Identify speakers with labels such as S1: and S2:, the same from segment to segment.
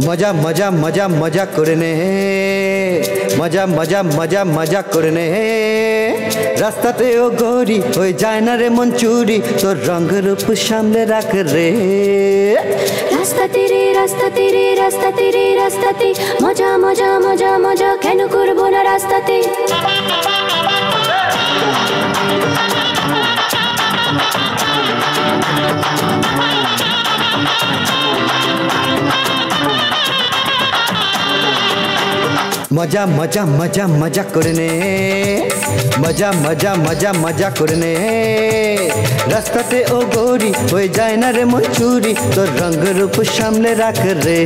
S1: मजा मजा मजा मजा करने मजा मजा मजा मजा करने रास्ताते ओ गोरी हो जाए ना रे मन चूरी तो रंग रूप सामने रख रे
S2: रास्ता तेरे रास्ता तेरे रास्ता तेरे रास्ता ते मजा मजा मजा मजा केन करबो ना रास्ताते
S1: मजा मजा मजा मजा करने मजा मजा मजा मजा करने रास्ताते ओ गोरी हो जाए ना रे मन चूरी तो रंग रूप सामने रख रे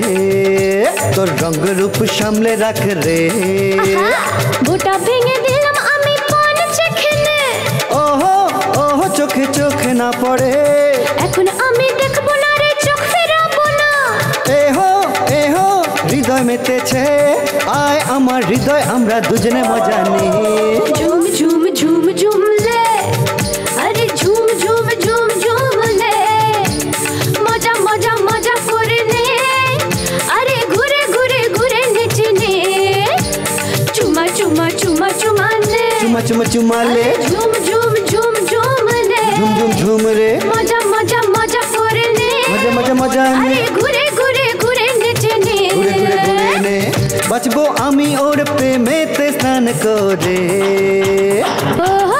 S1: तो रंग रूप सामने रख रे
S2: गोटा भेंगे दिलाम आमी पान चखने
S1: ओहो ओहो चोखे चोखे ना पड़े
S2: এখন আমি দেখবো না রে চোখ ফেরাবো না
S1: एहो एहो हृदय मेतेছে आय আমার হৃদয় আমরা দুজনে মজা নি
S2: झूम झूम झूम झूम ले अरे झूम झूम झूम झूम ले मजा मजा मजा करने अरे घुरे घुरे घुरे नेचने चुमा चुमा चुमा चुमा ले
S1: चुमा चुमा चुमा ले
S2: झूम झूम झूम झूम ले
S1: झूम झूम झूम रे
S2: मजा मजा मजा करने
S1: मजा मजा मजा ने
S2: अरे घुरे घुरे घुरे नेचने
S1: घुरे घुरे घुरे ने बचबो आमी और प्रेमेते स्नान करे
S2: ओहो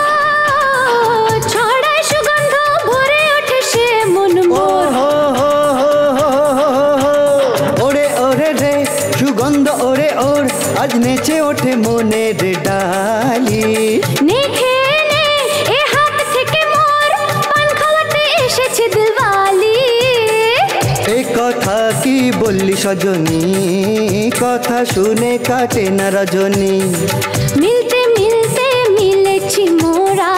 S2: ছড়ায় সুগন্ধ ভরে ওঠে সে মন মোর
S1: ओरे ओरे रे सुगंध ओरे ओर आज नेचे ओठे मने रे डाली
S2: নেখে নে এ হাত থেকে মোর পান খাওয়াতে এসেছে দিলওয়ালি
S1: এই কথা কি বললি সজনী কথা শুনে কাটে না রজনী
S2: মিলতে মিলতে মিলেছি মোরা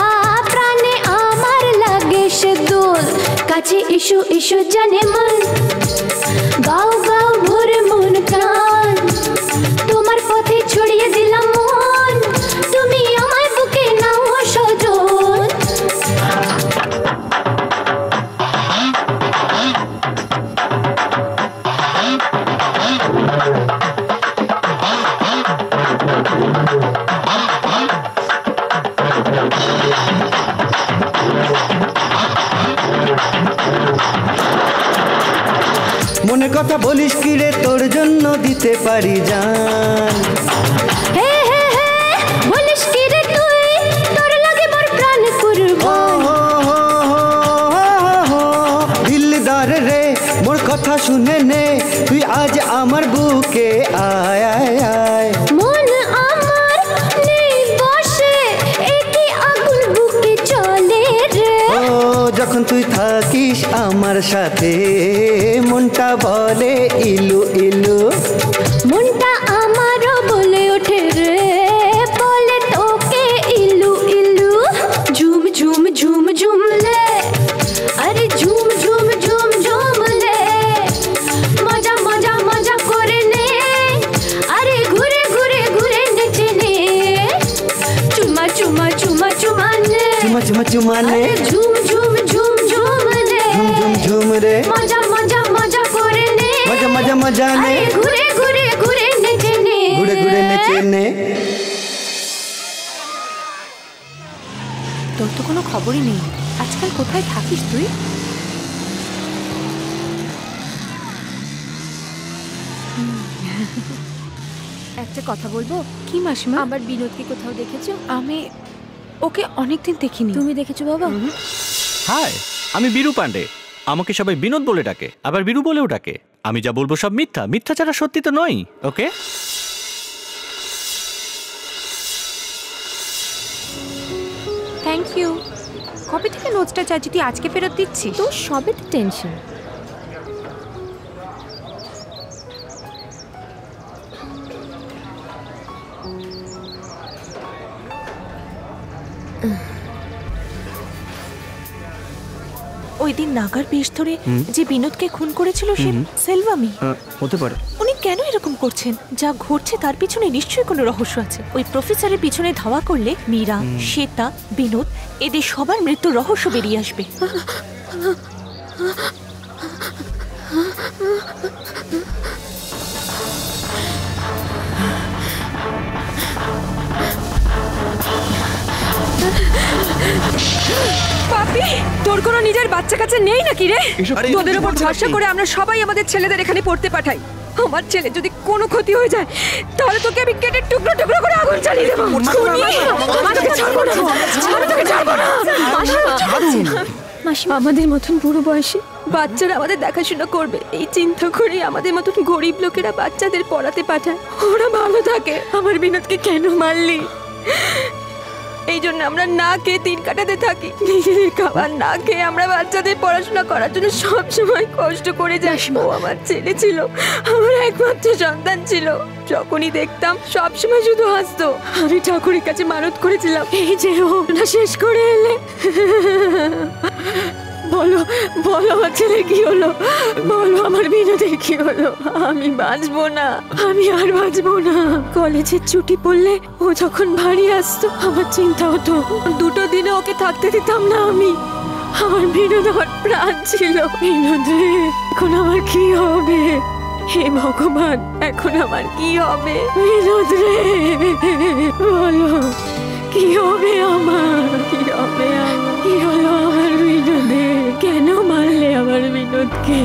S2: প্রাণে আমার লাগে সে দোল কাছে এসো এসো জানে মন গাও গাও ভরে মন প্রাণ তোমার পথে ছড়িয়ে দিলাম মন তুমি আমার বুকে নাও সজন
S1: মনে কথা বলিস কি রে তোর জন্য দিতে পারি জান
S2: হে হে হে বলিস কি রে তুই তোর লাগে মোর প্রাণ কুরবান
S1: দিলদার রে মোর কথা শুনে নে তুই আজ আমার বুকে আয় আয় আয়
S2: মন আমার নেই বসে একই আগুন বুকে চলে রে
S1: ও যখন তুই থাকিস আমার সাথে মনটা বলে ইলু ইলু
S2: মনটা আমারও বলে ওঠে রে বলে তোকে ইলু ইলু ঝুম ঝুম ঝুম ঝুম লে আরে ঝুম ঝুম ঝুম ঝুম লে মজা মজা মজা করে নে আরে ঘুরে ঘুরে ঘুরে নেচে নে চুমা চুমা চুমা চুমা নে
S1: চুমা চুমা চুমা লে
S2: আরে ঝুম ঝুম ঝুম ঝুম লে
S1: ঝুম ঝুম ঝুম রে
S2: মজা মজা মজা করে নে
S1: মজা মজা মজা নে
S2: আরে ঘুরে ঘুরে ঘুরে নেচে নে
S1: ঘুরে ঘুরে নেচে নে
S3: তোর তো কোনো খবরই নেই আজকাল কোথায় থাকিস তুই
S4: একটা কথা বলবো
S3: কি মাসিমা
S4: আবার বিনোদকে কোথাও দেখেছো
S3: আমি ওকে অনেকদিন দেখিনি
S4: তুমি দেখেছো বাবা
S5: হাই আমি বীরু পান্ডে আমাকে সবাই বিনোদ বলে ডাকে আবার বীরু বলেও ডাকে আমি যা বলবো সব মিথ্যা মিথ্যা ছাড়া সত্যি তো নয় ওকে
S3: থ্যাংক ইউ কবে থেকে নোটসটা চাইছি তুই আজকে ফেরত দিচ্ছিস
S4: তো সবে তো টেনশন
S3: ওই দিন নাগার বেশ ধরে যে বিনোদকে খুন করেছিল সে সেলভামি
S5: হতে পারে
S3: উনি কেন এরকম করছেন যা ঘটছে তার পিছনে নিশ্চয়ই কোনো রহস্য আছে ওই প্রফেসরের পিছনে ধাওয়া করলে মীরা শ্বেতা বিনোদ এদের সবার মৃত্যুর রহস্য বেরিয়ে আসবে
S6: তোর কোনো নিজের বাচ্চা কাছে নেই নাকি রে?
S7: আরে,
S6: তোদের
S7: কি
S6: উপর
S7: বলছেন
S6: ভরসা
S7: আপনি?
S6: করে আমরা সবাই আমাদের ছেলেদের এখানে পড়তে পাঠাই। আমার ছেলে যদি কোনো ক্ষতি হয়ে যায় তাহলে তোকে আমি কেটে টুকরো টুকরো করে আগুন জ্বালিয়ে দেবো। আমাকে ছাড়বো না, আমি তোকে ছাড়বো না। আমাদের মতন বুড়ো বয়সে বাচ্চারা আমাদের দেখাশোনা করবে এই চিন্তা করে আমাদের মতন গরিব লোকেরা বাচ্চাদের পড়াতে পাঠায়, ওরা ভালো থাকে। আমার বিনোদকে কেন মারলি? এই জন্য আমরা না খেয়ে দিন কাটাতে থাকি। নিজেদের খাবার না খেয়ে আমরা বাচ্চাদের পড়াশোনা করার জন্য সব সময় কষ্ট করে যাই। ও আমার ছেলে ছিল, আমার একমাত্র সন্তান ছিল। যখনই দেখতাম সব সময় শুধু হাসতো। আমি ঠাকুরের কাছে মানত করেছিলাম, এই যে ও না শেষ করে এলে। বলো বলো আমার ছেলে কি হলো, বলো আমার বিনোদের কি হলো। আমি বাঁচবো না, আমি আর বাঁচবো না। কলেজের ছুটি পড়লে ও যখন বাড়ি আসতো আমার চিন্তা হতো, দুটো দিনে ওকে থাকতে দিতাম না আমি। আমার বিনোদ আমার প্রাণ ছিল। বিনোদ রে, এখন আমার কি হবে? হে ভগবান, এখন আমার কি হবে? বিনোদ রে, বলো কি হবে আমার, কি হবে আমার? কি হলো আমার বিনোদে? কেন মারলে আমার বিনোদকে?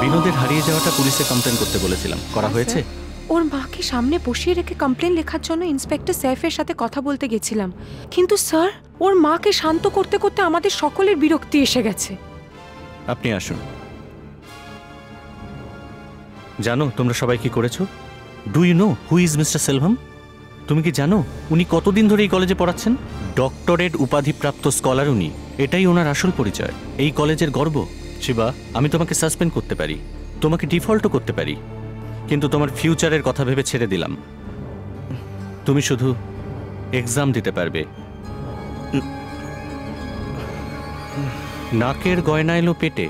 S5: বিনোদের হারিয়ে যাওয়াটা পুলিশে কমপ্লেন করতে বলেছিলাম, করা হয়েছে?
S6: ওর মাকে সামনে বসিয়ে রেখে কমপ্লেন লেখার জন্য ইন্সপেক্টর সাইফের সাথে কথা বলতে গেছিলাম, কিন্তু স্যার ওর মাকে শান্ত করতে করতে আমাদের সকলের বিরক্তি এসে গেছে।
S5: আপনি আসুন। জানো তোমরা সবাই কি করেছো? Do you know who is mister Selvam? তুমি কি জানো উনি কতদিন ধরে এই কলেজে পড়াচ্ছেন? ডক্টরেট উপাধিপ্রাপ্ত স্কলার উনি। এটাই ওনার আসল পরিচয়, এই কলেজের গর্ব। শিবা, আমি তোমাকে সাসপেন্ড করতে পারি, তোমাকে ডিফল্টও করতে পারি, কিন্তু তোমার ফিউচারের কথা ভেবে ছেড়ে দিলাম। তুমি শুধু এক্সাম দিতে পারবে। নাকের গয়না এলো পেটে।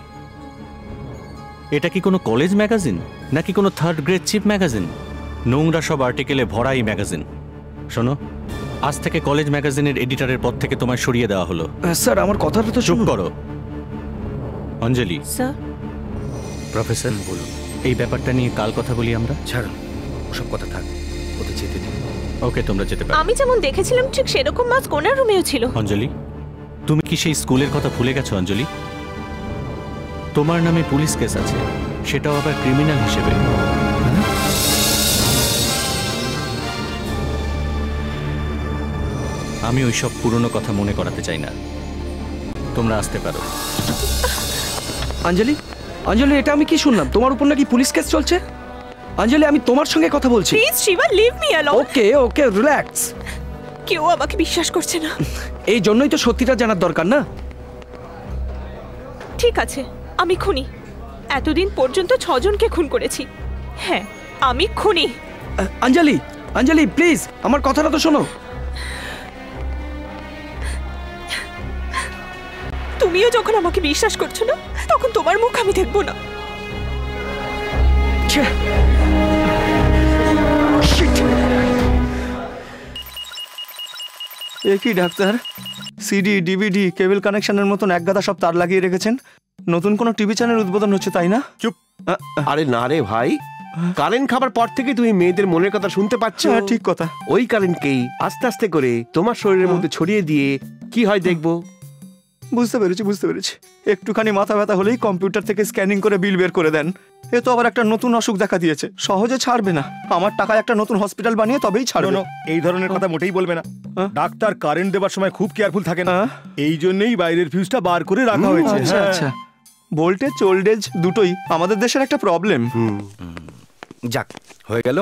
S5: এটা কি কোনো কলেজ ম্যাগাজিন নাকি কোনো থার্ড গ্রেড চিপ ম্যাগাজিন? নোংরা সব আর্টিকেলে ভরা এই ম্যাগাজিন। শোনো, আজ থেকে কলেজ ম্যাগাজিনের এডিটরের পদ থেকে তোমায় সরিয়ে দেওয়া হলো।
S7: স্যার আমার কথাটা তো
S5: চুপ করো। অঞ্জলি,
S3: স্যার,
S5: প্রফেসর বলুন, এই ব্যাপারটা নিয়ে কাল কথা বলি আমরা।
S7: ছাড়ুন, ওসব কথা থাক, ওতে যেতে দিন।
S5: ওকে, তোমরা যেতে পারো।
S3: আমি যেমন দেখেছিলাম ঠিক সেরকম মাছ কোনার রুমেও ছিল।
S5: অঞ্জলি, তুমি কি সেই স্কুলের কথা ভুলে গেছো? অঞ্জলি, তোমার নামে পুলিশ কেস আছে, সেটাও আবার ক্রিমিনাল হিসেবে। আমি ওই সব পুরনো কথা মনে করাতে চাই না। তোমরা আসতে পারো।
S7: অঞ্জলি, অঞ্জলি, এটা আমি কি শুনলাম? তোমার উপর নাকি পুলিশ কেস চলছে? অঞ্জলি, আমি তোমার সঙ্গে কথা বলছি।
S3: Please Shiva, leave me alone.
S7: Okay okay, relax.
S3: কেউ আমাকে বিশ্বাস করছে না।
S7: এই জন্যই তো সত্যিটা জানার দরকার না?
S3: ঠিক আছে, আমি খুনি। এতদিন পর্যন্ত 6 জনকে খুন করেছি। হ্যাঁ, আমি খুনি।
S7: অঞ্জলি, অঞ্জলি প্লিজ আমার কথাটা তো শোনো।
S3: তুমিও যখন আমাকে বিশ্বাস করছো না, তখন তোমার মুখ আমি দেখবো না।
S1: এ কি ডাক্তার, সিডি ডিভিডি কেবল কানেকশনের মতন একগাদা সব তার লাগিয়ে রেখেছেন। নতুন কোনো টিভি চ্যানেল উদ্বোধন হচ্ছে তাই না?
S8: চুপ। আরে না রে ভাই, কারেন্ট খাবার পর থেকে তুমি মেয়েদের মনের কথা শুনতে পাচ্ছ।
S1: ঠিক কথা।
S8: ওই কারেন্টকেই আস্তে আস্তে করে তোমার শরীরের মধ্যে ছড়িয়ে দিয়ে কি হয় দেখবো।
S1: বুঝতে পেরেছি বুঝতে পেরেছি। একটুখানি মাথা ব্যথা হলেই কম্পিউটার থেকে স্ক্যানিং করে বিল বের করে দেন। এ তো আবার একটা নতুন অসুখ দেখা দিয়েছে, সহজে ছাড়বে না। আমার টাকায় একটা নতুন হসপিটাল বানিয়ে তবেই ছাড়বে।
S9: এই ধরনের কথা মোটেই বলবে না। ডাক্তার কারেন্ট দেবার সময় খুব কেয়ারফুল থাকে না, এই জন্যই বাইরের ফিউজটা বার করে রাখা হয়েছে।
S1: আচ্ছা আচ্ছা, ভোল্টেজ ওল্টেজ দুটোই আমাদের দেশের একটা প্রবলেম।
S10: যাক, হয়ে গেল।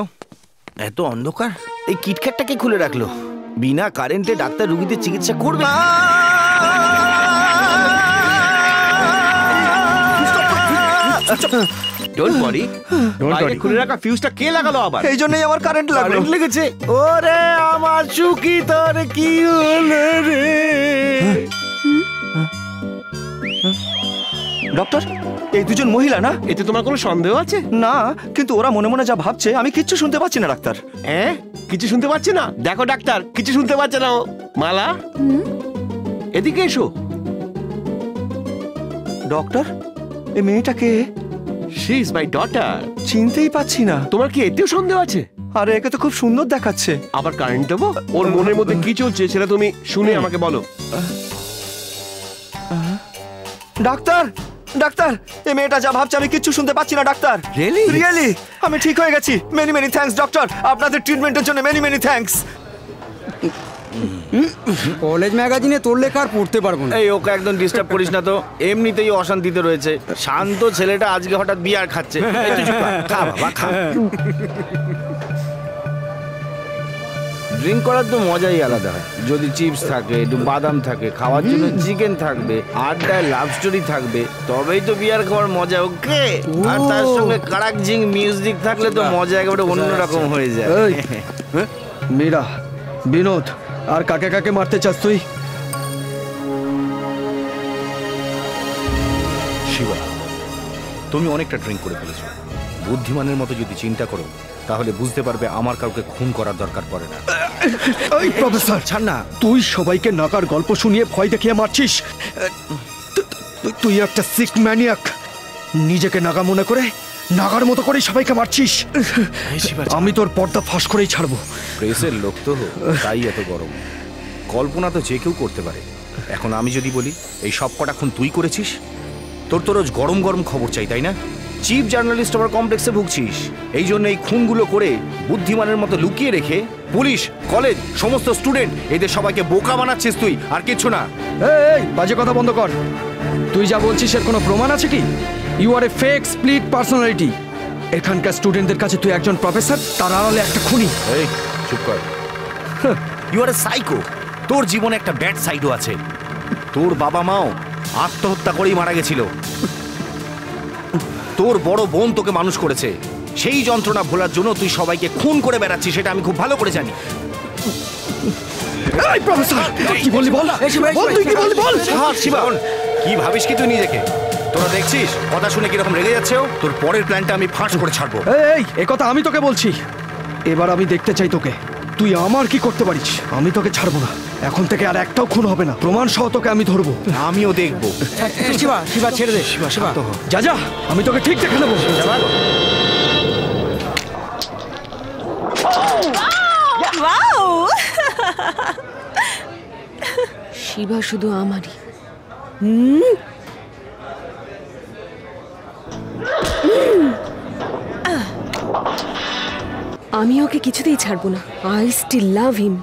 S10: এত অন্ধকার, এই কিটক্যাটটাকে খুলে রাখলো। বিনা কারেন্টে ডাক্তার রুগীদের চিকিৎসা করবে।
S8: ডোন্ট ওয়ারি, বাইরে খুলে রাখা ফিউজটা কে লাগালো আবার?
S1: এই জন্যই আমার কারেন্ট লাগলো।
S8: কারেন্ট লেগেছে? ওরে আমার সুখী, তোর কি হলো রে?
S1: ডক্টর, এই দুজন মহিলা না?
S8: এতে তোমার কোনো সন্দেহ আছে?
S1: না, কিন্তু ওরা মনে মনে যা ভাবছে আমি কিচ্ছু শুনতে পাচ্ছি না ডাক্তার।
S8: কিছু শুনতে পাচ্ছি না? দেখো ডাক্তার, কিছু শুনতে পাচ্ছে না ও। মালা, এদিকে এসো।
S1: ডক্টর, এই মেয়েটাকে?
S8: She is my daughter.
S1: চিনতেই পাচ্ছি না।
S8: তোমার কি এতেও সন্দেহ আছে?
S1: আরে একে তো খুব সুন্দর দেখাচ্ছে।
S8: আবার কারেন্ট দেবো? ওর মনের মধ্যে কি চলছে সেটা তুমি শুনে আমাকে বলো।
S1: ডাক্তার ডাক্তার, এই মেয়েটা যা ভাবছে আমি কিচ্ছু শুনতে পাচ্ছি না ডাক্তার। রিয়েলি আমি ঠিক হয়ে গেছি। মেনি মেনি থ্যাঙ্কস ডক্টর, আপনাদের ট্রিটমেন্টের জন্য মেনি মেনি থ্যাঙ্কস।
S11: কলেজ ম্যাগাজিনে তোর লেখা আর পড়তে পারবো না।
S10: এই ওকে একদম ডিস্টার্ব করিস না তো, এমনিতেই অশান্তিতে রয়েছে। শান্ত ছেলেটা আজকে হঠাৎ বিয়ার খাচ্ছে। এই তুই চুপ কর, খা বাবা খা। ড্রিঙ্ক করার তো মজাই আলাদা হয়। যদি চিপস থাকে, একটু বাদাম থাকে, খাওয়ার জন্য চিকেন থাকবে, আড্ডায় লাভ স্টোরি থাকবে, তবেই তো বিয়ার খাওয়ার মজা। ওকে, আর তার সঙ্গে কারাক জিং মিউজিক থাকলে তো মজা একেবারে অন্যরকম হয়ে যায়।
S7: মীরা, বিনোদ, আর কাকে কাকে মারতে চাস তুই?
S5: শিবা, তুমি অনেকটা ড্রিঙ্ক করে ফেলেছো। বুদ্ধিমানের মতো যদি চিন্তা করো তাহলে বুঝতে পারবে আমার কাউকে খুন করার দরকার পড়ে না।
S7: এই প্রফেসর, ছাড় না। তুই সবাইকে নাকার গল্প শুনিয়ে ভয় দেখিয়ে মারছিস। তুই একটা সিক ম্যানিয়াক। নিজেকে নাগা মনে করে নাগার মতো করেই সবাইকে মারছিস। আমি তোর পর্দা ফাঁস করেই ছাড়বো।
S5: প্রেসের লোক তো, তাই এত গরম। কল্পনা তো যে কেউ করতে পারে। এখন আমি যদি বলি এই সব কটা খুন তুই করেছিস, তোর তো রোজ গরম গরম খবর চাই, তাই না? চিফ জার্নালিস্ট আবার কমপ্লেক্সে ভুগছিস। এই জন্য এই খুনগুলো করে বুদ্ধিমানের মতো লুকিয়ে রেখে পুলিশ, কলেজ, সমস্ত স্টুডেন্ট এদের সবাইকে বোকা বানাচ্ছিস তুই, আর কিচ্ছু না।
S7: এই বাজে কথা বন্ধ কর। তুই যা বলছিস এর কোনো প্রমাণ আছে কি? You are a fake split personality. এখানকার স্টুডেন্টদের কাছে তুই একজন প্রফেসর, তার আড়ালে একটা খুনি।
S5: এই চুপ কর। You are a psycho. তোর জীবনে একটা ব্যাড সাইডও আছে। তোর বাবা মাও আত্মহত্যা করেই মারা গেছিল। তোর বড় বোন তোকে মানুষ করেছে। সেই যন্ত্রণা ভোলার জন্য তুই সবাইকে খুন করে বেড়াচ্ছিস, সেটা আমি খুব ভালো করে জানি।
S7: এই প্রফেসর, কি বললি বল? বল তুই কি বললি বল?
S5: শিবা, কি ভাবিস কি তুই নিজেকে? তোরা দেখছিস কথা শুনে কিরকম রেগে যাচ্ছে ও। তোর পরের প্ল্যানটা আমি ফাঁস করে ছাড়বো।
S7: এই কথা আমি তোকে বলছি। এবার আমি দেখতে চাই তোকে তুই আমার কি করতে পারিস। আমি তোকে ছাড়বো না। এখন থেকে আর একটাও খুন হবে না। প্রমাণ সহ তোকে আমি ধরবো।
S5: আমিও দেখবো।
S11: শিবা, শিবা ছেড়ে দে। শিবা, শিবা
S7: যা যা, আমি তোকে ঠিক দেখে নেবো।
S6: শিবা শুধু আমারই। আমি ওকে কিছুতেই ছাড়বো না। আই স্টিল লাভ হিম।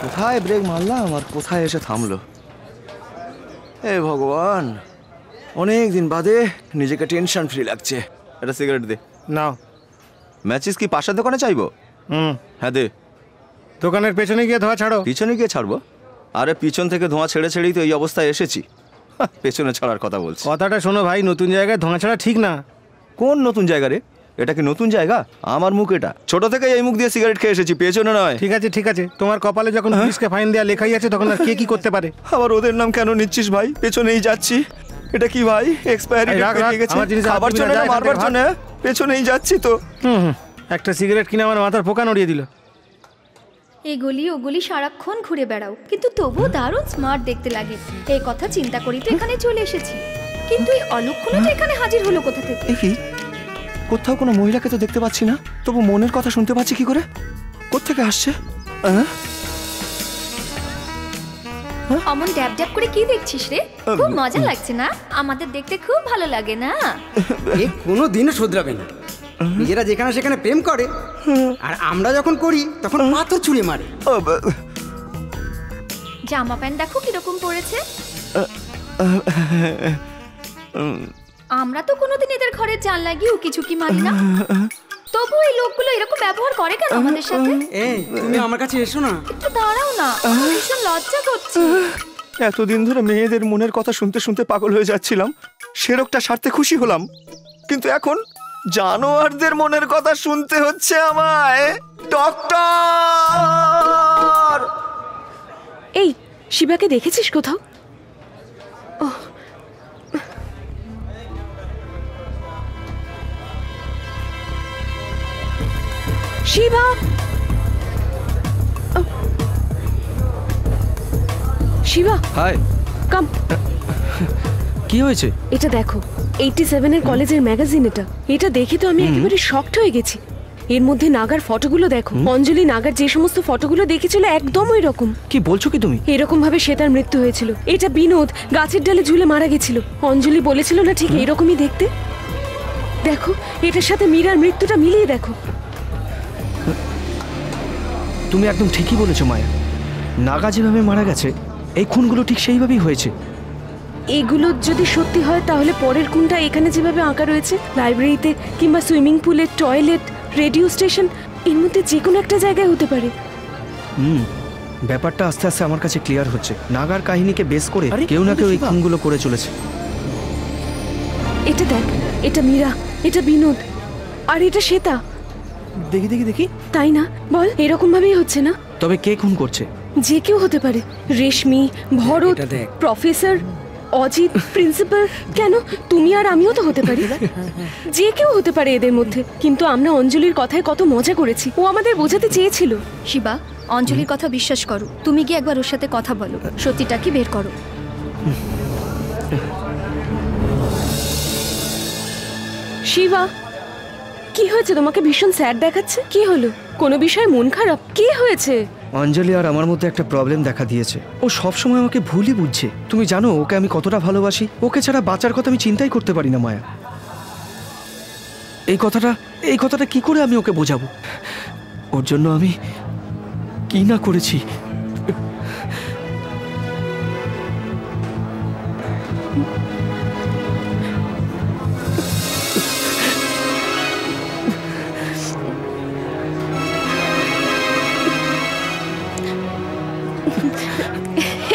S1: কোথায় ব্রেক মারলাম আর কোথায় এসে থামলো। হে ভগবান, অনেক দিন বাদে নিজেকে টেনশন ফ্রি লাগছে। একটা সিগারেট দে।
S9: নাও।
S1: ম্যাচিস কি পাশের দোকানে চাইবো? হ্যাঁ দে।
S9: দোকানের পেছনে গিয়ে ধোঁয়া ছাড়ো।
S1: পিছনে গিয়ে ছাড়বো? আরে পিছন থেকে ধোঁয়া ছেড়ে ছেড়েই তো এই অবস্থায় এসেছি। পেছনে ছাড়ার কথা বলছি।
S9: কথাটা শোনো ভাই, নতুন জায়গায় ধোঁয়া ছাড়া ঠিক না।
S1: কোন নতুন জায়গা রে? এটা কি নতুন জায়গা? আমার মুখ এটা। ছোট থেকে এই মুখ দিয়ে সিগারেট খেয়ে এসেছি, পেছনে নয়।
S9: ঠিক আছে ঠিক আছে, তোমার কপালে যখন পুলিশকে ফাইন দেওয়া লেখাই আছে তখন আর কে কি করতে পারে।
S1: আবার ওদের নাম কেন নিচ্ছিস ভাই? পেছনেই যাচ্ছি। এটা কি ভাই? এক্সপায়ারি ডেট হয়ে গেছে। খাবার জন্য না মারবার জন্য? পেছনেই যাচ্ছি তো।
S9: একটা সিগারেট কিনে আমার মাথার পোকা নড়িয়ে দিল।
S2: এগুলি ওগুলি সারাক্ষণ ঘুরে বেড়াও, কিন্তু তবুও দারুণ স্মার্ট দেখতে লাগে। এই কথা চিন্তা করি তো এখানে চলে এসেছি। কিন্তু এই অলক্ষণটা এখানে হাজির হলো কোথা থেকে?
S1: কি কোথাও কোনো মহিলাকে তো দেখতে পাচ্ছি না, তবু মনের কথা শুনতে পাচ্ছি কি করে? কোত্থেকে আসছে?
S2: অমন ড্যাব ড্যাব করে কি দেখছিস রে? খুব মজা লাগছে না? আমাদের দেখতে খুব ভালো লাগে না?
S11: এ কোনো দিনও শুধরাবে না। নিজেরা যেখানে সেখানে প্রেম করে, আর আমরা যখন করি তখন পাথর ছুঁড়ে মারে।
S2: জামা প্যান্ট দেখো কিরকম পড়েছে। আমরা তো কোনোদিন এদের ঘরের জানলা গিয়ে উকি ঝুঁকি মারি না, তবু এই লোকগুলো এরকম ব্যবহার করে কেন আমাদের সাথে?
S11: এই তুমি আমার কাছে এসো না।
S2: একটু দাঁড়াও না, ভীষণ লজ্জা করছে।
S1: এতদিন ধরে মেয়েদের মনের কথা শুনতে শুনতে পাগল হয়ে যাচ্ছিলাম, সে রোগটা সারতে খুশি হলাম, কিন্তু এখন জানোয়ারদের মনের কথা শুনতে হচ্ছে আমায়। ডক্টর!
S6: এই শিবাকে দেখেছিস কোথাও? শিবা, শিবা,
S7: হাই,
S6: কাম।
S7: কি হয়েছে?
S6: এটা দেখো, 87 এর কলেজের ম্যাগাজিন এটা। এটা দেখে তো আমি একেবারে শকড হয়ে গেছি। এর মধ্যে নাগার ফটোগুলো দেখো। অঞ্জলি নাগার যে সমস্ত ফটোগুলো দেখেছিল একদম ওই রকম।
S7: কি বলছো কি তুমি?
S6: এরকম ভাবে সে তার মৃত্যু হয়েছিল। এটা বিনোদ গাছের ডালে ঝুলে মারা গেছিল। অঞ্জলি বলেছিল না ঠিক এরকমই দেখতে। দেখো, এটার সাথে মীরার মৃত্যুটা মিলিয়ে দেখো।
S7: তুমি একদম ঠিকই বলেছো মায়া। নাগা যেভাবে মারা গেছে, এই খুনগুলো ঠিক সেইভাবেই হয়েছে।
S6: এগুলো যদি সত্যি হয় তাহলে পরের খুনটা এখানে যেভাবে আঁকা রয়েছে, লাইব্রেরিতে কিংবা সুইমিং পুলে, টয়লেট, রেডিও স্টেশন, এর মধ্যে যে কোনো একটা জায়গায় হতে পারে।
S7: ব্যাপারটা আস্তে আস্তে আমার কাছে ক্লিয়ার হচ্ছে। নাগার কাহিনীকে বেস করে কেউ না কেউ এই খুনগুলো করে চলেছে।
S6: এটা দেখ, এটা মীরা, এটা বিনোদ, আর এটা শ্বেতা।
S7: দেখি দেখি দেখি,
S6: তাই না বল? এরকম ভাবেই হচ্ছে না?
S7: তবে কে খুন করছে?
S6: যে কেউ হতে পারে। রেশমি, ভরত, প্রফেসর, অজিত, প্রিন্সিপাল, কেন তুমি আর আমিও তো হতে পারি। যে কেউ হতে পারে এদের মধ্যে। কিন্তু আমরা অঞ্জলির কথায় কত মজা করেছি। ও আমাদের বোঝাতে চেয়েছিল।
S4: শিবা, অঞ্জলির কথা বিশ্বাস করো। তুমি গিয়ে একবার ওর সাথে কথা বলো, সত্যিটা কি বের করো।
S6: শিবা, কি হয়েছে? তোমাকে ভীষণ স্যাড দেখাচ্ছে। কি হলো? কোনো বিষয়ে মন খারাপ? কি হয়েছে?
S7: অঞ্জলি আর আমার মধ্যে একটা প্রবলেম দেখা দিয়েছে। ও সবসময় আমাকে ভুলই বুঝছে। তুমি জানো ওকে আমি কতটা ভালোবাসি। ওকে ছাড়া বাঁচার কথা আমি চিন্তাই করতে পারি না মায়া। এই কথাটা কি করে আমি ওকে বোঝাবো? ওর জন্য আমি কি না করেছি।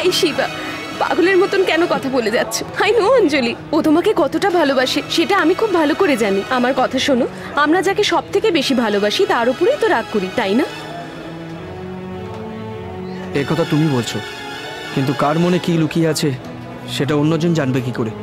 S6: এই শিবা, পাগলের মতন কেন কথা বলে যাচ্ছ? আই নো অঞ্জলি, ও তোমাকে কতটা ভালোবাসে সেটা আমি খুব ভালো করে জানি। আমার কথা শোনো, আমরা যাকে সব থেকে বেশি ভালোবাসি তার উপরেই তো রাগ করি, তাই না?
S7: এ কথা তুমি বলছো, কিন্তু কার মনে কি লুকিয়ে আছে সেটা অন্যজন জানবে কি করে?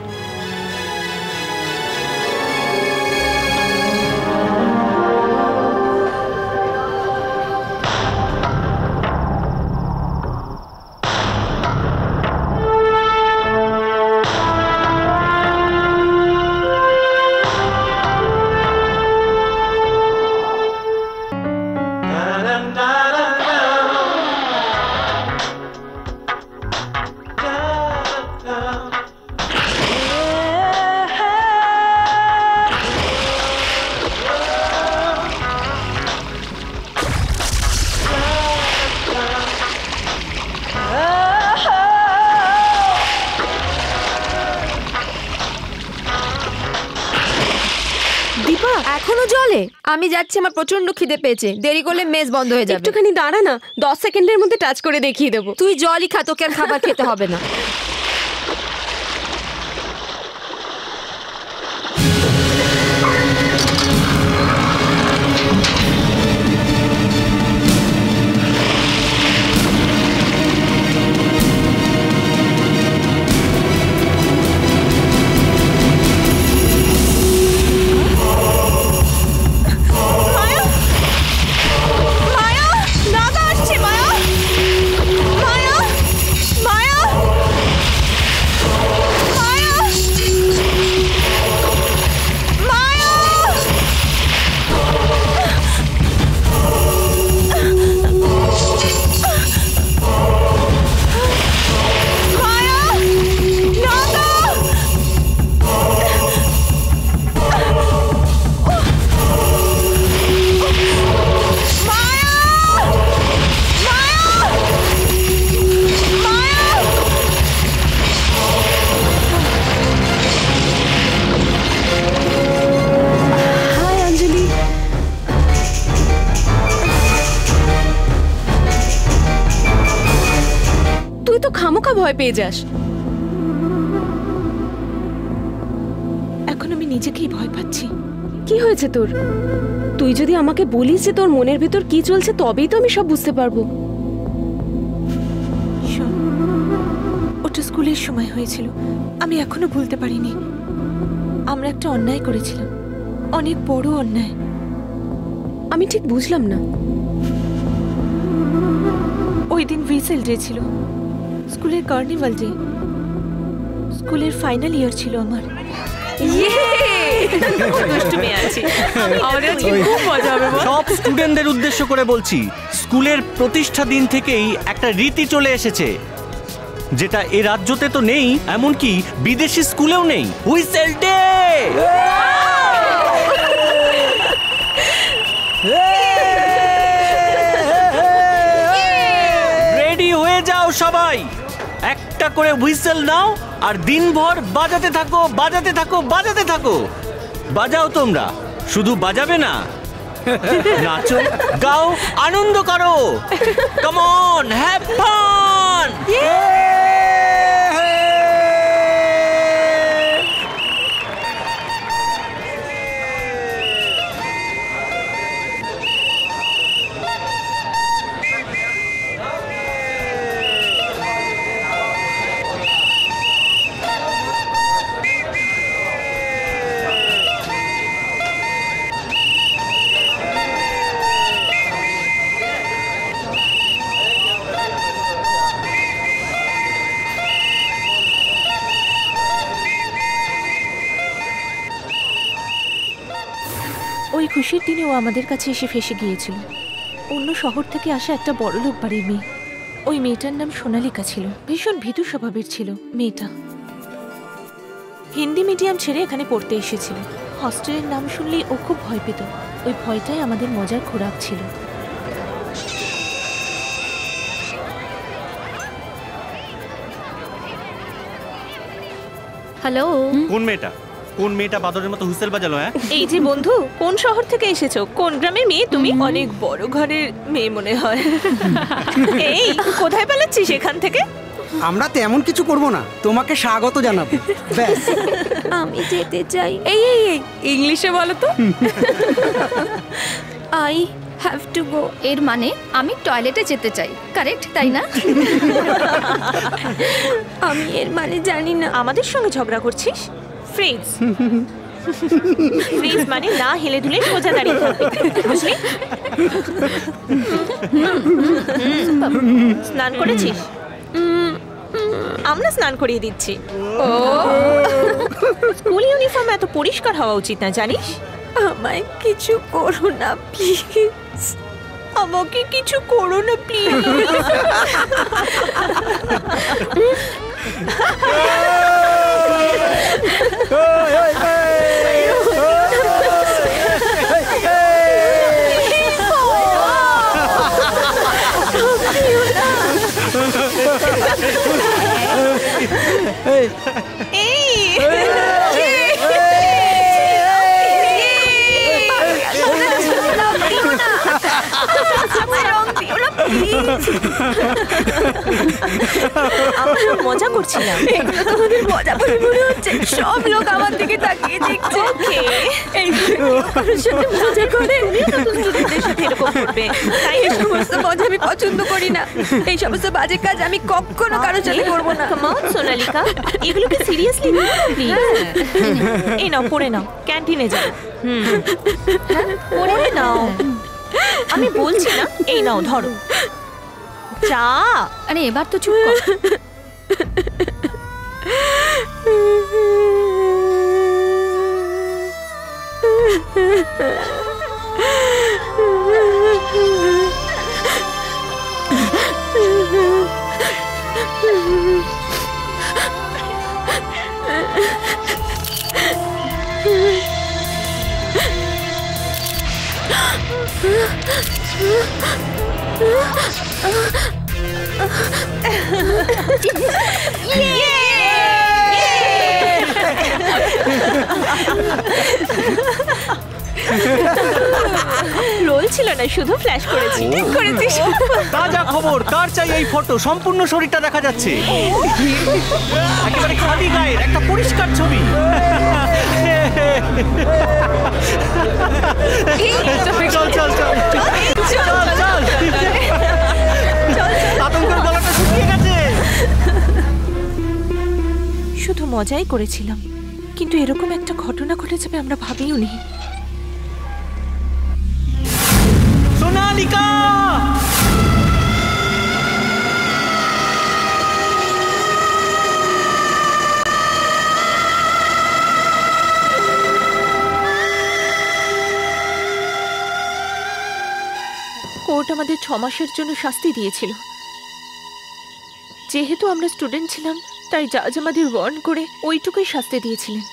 S12: এখনো জলে? আমি যাচ্ছি, আমার প্রচন্ড খিদে পেয়েছে। দেরি করলে মেস বন্ধ হয়ে যাবে।
S6: একটুখানি দাঁড়া না, 10 সেকেন্ডের মধ্যে টাচ করে দেখিয়ে দেবো।
S12: তুই জলই খা, তোকে আর খাবার খেতে হবে না।
S6: খামোখা ভয় পেয়ে যাস।
S3: এখন আমি নিজেকেই ভয় পাচ্ছি।
S6: কি হয়েছে তোর? তুই যদি আমাকে বলিস যে তোর মনের ভেতর কি চলছে, তবেই তো আমি সব বুঝতে পারবো।
S3: শোন, ওটা স্কুলের সময় হয়েছিল, আমি এখনো ভুলতে পারিনি। আমরা একটা অন্যায় করেছিলাম, অনেক বড় অন্যায়।
S6: আমি ঠিক বুঝলাম না।
S3: ওই দিন হুইসেল ডে ছিল, স্কুলের কার্নিভাল ডে, স্কুলের ফাইনাল ইয়ার ছিল আমার।
S5: সব স্টুডেন্টদের উদ্দেশ্য করে বলছি, স্কুলের প্রতিষ্ঠা দিন থেকেই একটা রীতি চলে এসেছে যেটা এ রাজ্যতে তো নেই, এমনকি বিদেশি স্কুলেও নেই। Whistle day. রেডি হয়ে যাও সবাই, একটা করে হুইসেল নাও আর দিনভর বাজাতে থাকো, বাজাতে থাকো, বাজাতে থাকো। বাজাও তোমরা, শুধু বাজাবে না, নাচো, গাও, আনন্দ করো। Come on, have fun.
S3: ওই খুশির দিনে ও আমাদের কাছে এসে ফেসে গিয়েছিল। অন্য শহর থেকে আসা একটা বড়লোক বাড়ির মেয়ে। ওই মেয়েটার নাম সোনালিকা ছিল। ভীষণ ভীতু স্বভাবের ছিল মেয়েটা। হিন্দি মিডিয়াম ছেড়ে এখানে পড়তে এসেছিল। হস্টেলের নাম শুনলেই ও খুব ভয় পেত। ওই ভয়টাই আমাদের মজার খোরাক ছিল।
S4: হ্যালো,
S5: কোন মেয়েটা? কোন মেয়েটা বাদরের মতো হুইসেল বাজালো? হ্যাঁ,
S3: এই যে বন্ধু, কোন শহর থেকে এসেছো? কোন গ্রামের মেয়ে তুমি? অনেক বড় ঘরের মেয়ে মনে হয়। এই কোথায় পালাচ্ছিস এখান থেকে?
S11: আমরা তেমন কিছু করব না, তোমাকে স্বাগত জানাবো, ব্যাস।
S12: আমি যেতে চাই। এই এই এই ইংলিশে বলো তো। I have to go.
S4: এর মানে আমি টয়লেটে যেতে চাই, কারেক্ট তাই না?
S12: আমি এর মানে জানি না।
S3: আমাদের সঙ্গে ঝগড়া করছিস? ফ্রিজ। ফ্রিজ মানে না হেলে দুলে সোজা দাঁড়িয়ে থাকবে, বুঝলি? স্নান করেছিস? আমরা স্নান করিয়ে দিচ্ছি। ও, স্কুল ইউনিফর্ম এত পরিষ্কার হওয়া উচিত না, জানিস?
S12: আমায় কিছু করো না প্লিজ।
S3: আমাকে কিছু করো না প্লিজ। আমরা মজা করছিলাম।
S12: তোমাদের মজা করে মনে হচ্ছে। সব লোক আমার দিকে তাকিয়ে দেখছে।
S3: এই সাথে মজা করে স্টুডেন্টদের সাথে এরকম করবে, তাই
S12: এই সমস্ত মজা আমি পছন্দ করি না। এই সমস্ত বাজে কাজ আমি কখনো কারোর সাথে করবো না।
S3: কাম অন সোনালিকা, এগুলোকে সিরিয়াসলি নিও না প্লিজ। এই নাও, পড়ে নাও, ক্যান্টিনে যাও। পড়ে নাও, আমি বলছি না। এই নাও, ধরো চা।
S4: আরে এবার তো চুপ কর।
S3: রোল ছিল না, শুধু ফ্ল্যাশ করেছি। ঠিক করেছিস।
S5: তাজা খবর, কার চাই এই ফটো? সম্পূর্ণ শরীরটা দেখা যাচ্ছে, একেবারে খালি গায়ের একটা পরিষ্কার ছবি। চল চল চল চল চল। আতঙ্কের গলাটা শুকিয়ে গেছে।
S3: শুধু মজাই করেছিলাম, কিন্তু এরকম একটা ঘটনা ঘটে যাবে আমরা ভাবিও নি। সোনালিকা, কোর্ট আমাদের 6 মাসের জন্য শাস্তি দিয়েছিল। যেহেতু আমরা স্টুডেন্ট ছিলাম তাই জাজ আমাদের ওয়ার্ন করে ওইটুকুই শাস্তি দিয়েছিলেন।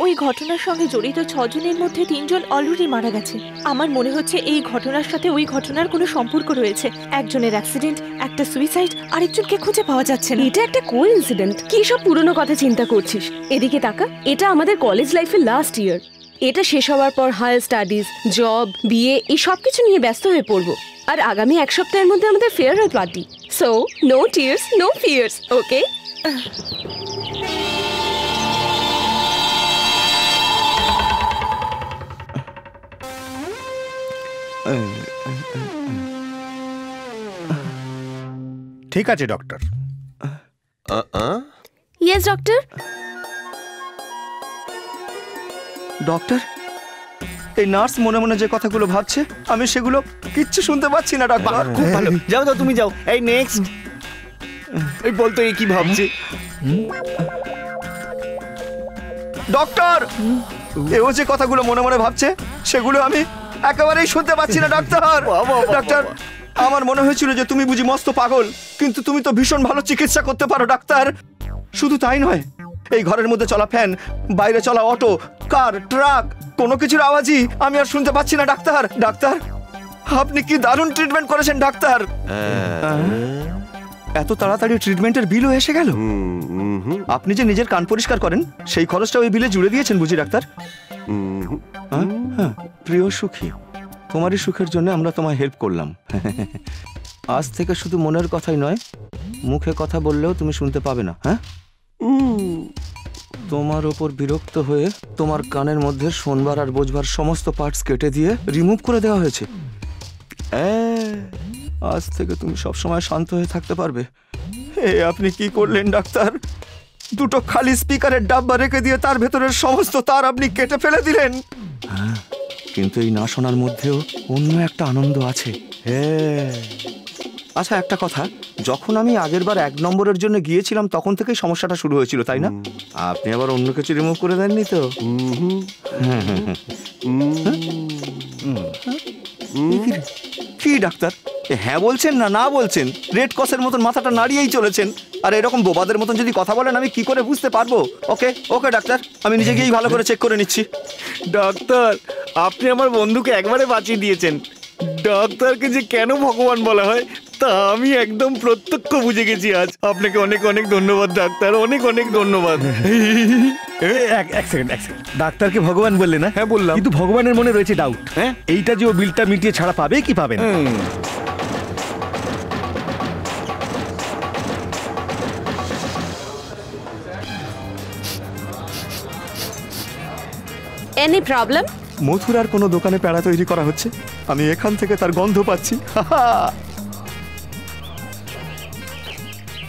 S3: ওই ঘটনার সঙ্গে জড়িত 6 জনের মধ্যে 3 জন অলরেডি মারা গেছে। আমার মনে হচ্ছে এই ঘটনার সাথে ওই ঘটনার কোনো সম্পর্ক রয়েছে। একজনের অ্যাক্সিডেন্ট, একটা সুইসাইড, আরেকজনকে খুঁজে পাওয়া যাচ্ছে না।
S13: এটা একটা কোইন্সিডেন্ট। কি সব পুরনো কথা চিন্তা করছিস? এদিকে তাকা, এটা আমাদের কলেজ লাইফের লাস্ট ইয়ার। এটা শেষ হওয়ার পর হায়ার স্টাডিজ, জব, বিয়ে এই সব কিছু নিয়ে ব্যস্ত হয়ে পড়বো। আর আগামী 1 সপ্তাহের মধ্যে আমাদের farewell party. So no tears, no fears, okay?
S9: ঠিক আছে ডক্টর।
S13: Yes doctor.
S7: ডক্টর, এই নার্স মনে মনে যে কথাগুলো ভাবছে আমি সেগুলো কিচ্ছু শুনতে পাচ্ছি না ডক্টর।
S10: খুব ভালো, যাও তো তুমি যাও। এই নেক্সট, এই বলতো এই কি ভাবছে।
S7: ডক্টর, এও যে কথাগুলো মনে মনে ভাবছে সেগুলো আমি একেবারেই শুনতে পাচ্ছি না ডক্টর। ডক্টর, আমার মনে হয়েছিল যে তুমি বুঝি মস্ত পাগল, কিন্তু তুমি তো ভীষণ ভালো চিকিৎসা করতে পারো ডাক্তার। শুধু তাই নয়, এই ঘরের মধ্যে চলা ফ্যান, বাইরে চলা অটো, কার, ট্রাক, কোনো কিছুর আওয়াজই আমি আর শুনতে পাচ্ছি না ডাক্তার। ডাক্তার, আপনি কি দারুণ ট্রিটমেন্ট করেছেন ডাক্তার। এত তাড়াতাড়ি ট্রিটমেন্টের বিলও এসে গেল। আপনি যে নিজের কান পরিষ্কার করেন সেই খরচটা ওই বিলে জুড়ে দিয়েছেন বুঝি ডাক্তার? প্রিয় সুখী, তোমারই সুখের জন্য আমরা তোমায় হেল্প করলাম। আজ থেকে শুধু মনের কথাই নয়, মুখে কথা বললেও তুমি শুনতে পাবে না। হ্যাঁ, তোমার ওপর বিরক্ত হয়ে তোমার কানের মধ্যে শোনবার আর বোঝবার সমস্ত পার্টস কেটে দিয়ে রিমুভ করে দেওয়া হয়েছে। আজ থেকে তুমি সবসময় শান্ত হয়ে থাকতে পারবে। আপনি কি করলেন ডাক্তার? দুটো খালি স্পিকারের ডাব্বা রেখে দিয়ে তার ভেতরের সমস্ত তার আপনি কেটে ফেলে দিলেন। কিন্তু এই না শোনার মধ্যেও অন্য একটা আনন্দ আছে। আচ্ছা, একটা কথা, যখন আমি আগেরবার 1 নম্বরের জন্য গিয়েছিলাম তখন থেকেই সমস্যাটা শুরু হয়েছিল, তাই না? আপনি আবার অন্য কিছু রিমুভ করে দেননি তো? কি ডাক্তার, হ্যাঁ বলছেন না না বলছেন? রেড ক্রসের মতন মাথাটা নাড়িয়েই চলেছেন। আর এরকম বোবাদের মতন যদি কথা বলেন আমি কি করে বুঝতে পারবো? ওকে ওকে ডাক্তার, আমি নিজে গিয়েই ভালো করে চেক করে নিচ্ছি।
S10: ডাক্তার, আপনি আমার বন্ধুকে একবারে বাঁচিয়ে দিয়েছেন। ডাক্তারকে যে কেন ভগবান বলা হয় তা আমি একদম প্রত্যক্ষ বুঝে গেছি আজ। আপনাকে অনেক অনেক ধন্যবাদ ডাক্তার, অনেক অনেক ধন্যবাদ।
S9: এক সেকেন্ড। ডাক্তারকে ভগবান বললে না?
S10: হ্যাঁ বললাম,
S9: কিন্তু ভগবানের মনে রয়েছে ডাউট। হ্যাঁ, এইটা যে ও বিলটা মিটিয়ে ছাড়া পাবে কি পাবে না।
S13: Any problem?
S7: মথুরার কোনো দোকানে প্যাড়া তৈরি করা হচ্ছে, আমি এখান থেকে তার গন্ধ পাচ্ছি।